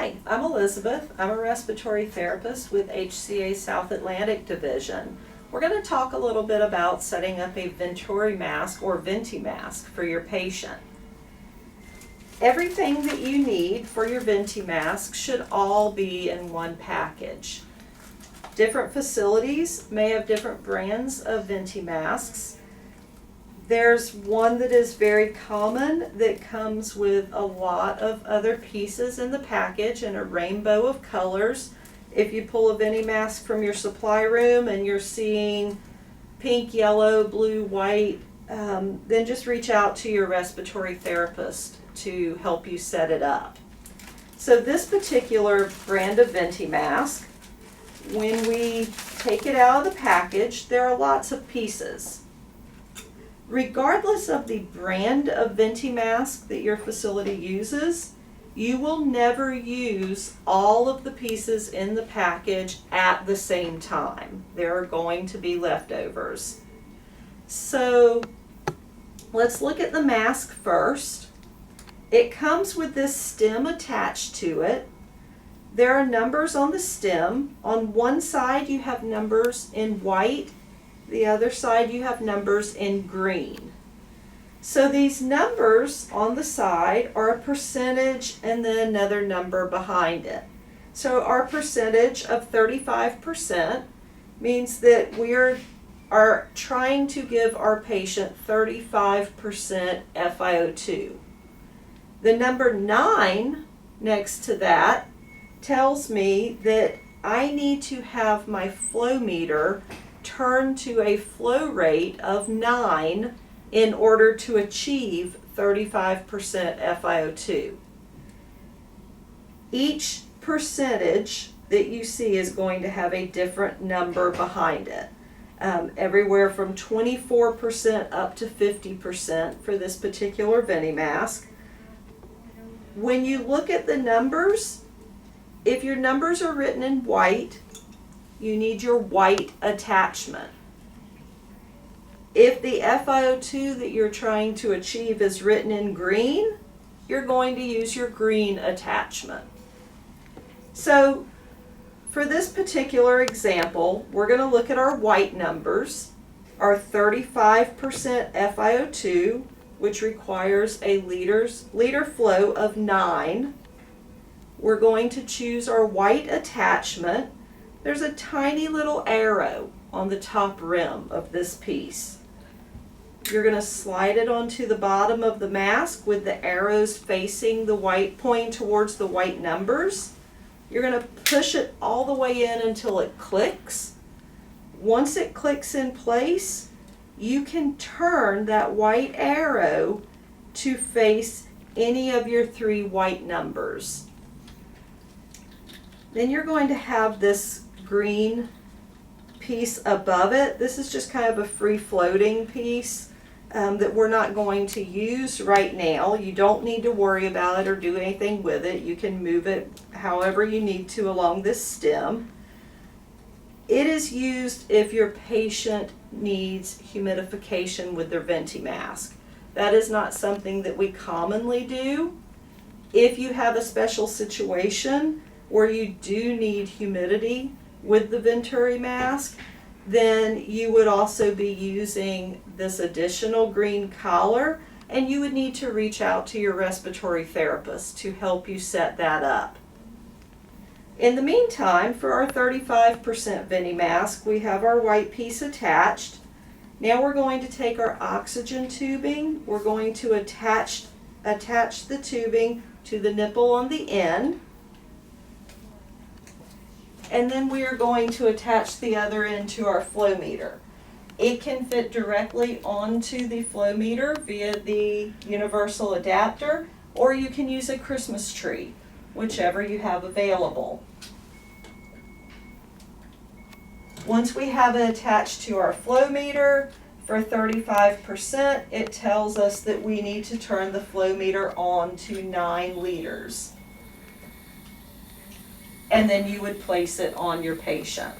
Hi, I'm Elizabeth. I'm a respiratory therapist with HCA South Atlantic Division. We're going to talk a little bit about setting up a Venturi mask or Venti mask for your patient. Everything that you need for your Venti mask should all be in one package. Different facilities may have different brands of Venti masks. There's one that is very common that comes with a lot of other pieces in the package and a rainbow of colors. If you pull a Venti mask from your supply room and you're seeing pink, yellow, blue, white, then just reach out to your respiratory therapist to help you set it up. So this particular brand of Venti mask, when we take it out of the package, there are lots of pieces. Regardless of the brand of Venti mask that your facility uses, you will never use all of the pieces in the package at the same time. There are going to be leftovers. So let's look at the mask first. It comes with this stem attached to it. There are numbers on the stem. On one side you have numbers in white. The other side you have numbers in green. So these numbers on the side are a percentage and then another number behind it. So our percentage of 35% means that we are trying to give our patient 35% FiO2. The number 9 next to that tells me that I need to have my flow meter turn to a flow rate of 9 in order to achieve 35% FiO2. Each percentage that you see is going to have a different number behind it. Everywhere from 24% up to 50% for this particular Venti mask. When you look at the numbers, if your numbers are written in white, you need your white attachment. If the FiO2 that you're trying to achieve is written in green, you're going to use your green attachment. So for this particular example, we're going to look at our white numbers, our 35% FiO2, which requires a liter flow of 9. We're going to choose our white attachment. There's a tiny little arrow on the top rim of this piece. You're going to slide it onto the bottom of the mask with the arrows facing the white, pointing towards the white numbers. You're going to push it all the way in until it clicks. Once it clicks in place, you can turn that white arrow to face any of your 3 white numbers. Then you're going to have this green piece above it. This is just kind of a free floating piece that we're not going to use right now. You don't need to worry about it or do anything with it. You can move it however you need to along this stem. It is used if your patient needs humidification with their Venti mask. That is not something that we commonly do. If you have a special situation where you do need humidity with the Venturi mask, then you would also be using this additional green collar, and you would need to reach out to your respiratory therapist to help you set that up. In the meantime, for our 35% Venti mask, we have our white piece attached. Now we're going to take our oxygen tubing. We're going to attach the tubing to the nipple on the end. And then we are going to attach the other end to our flow meter. It can fit directly onto the flow meter via the universal adapter, or you can use a Christmas tree, whichever you have available. Once we have it attached to our flow meter, for 35%, it tells us that we need to turn the flow meter on to 9 liters. And then you would place it on your patient.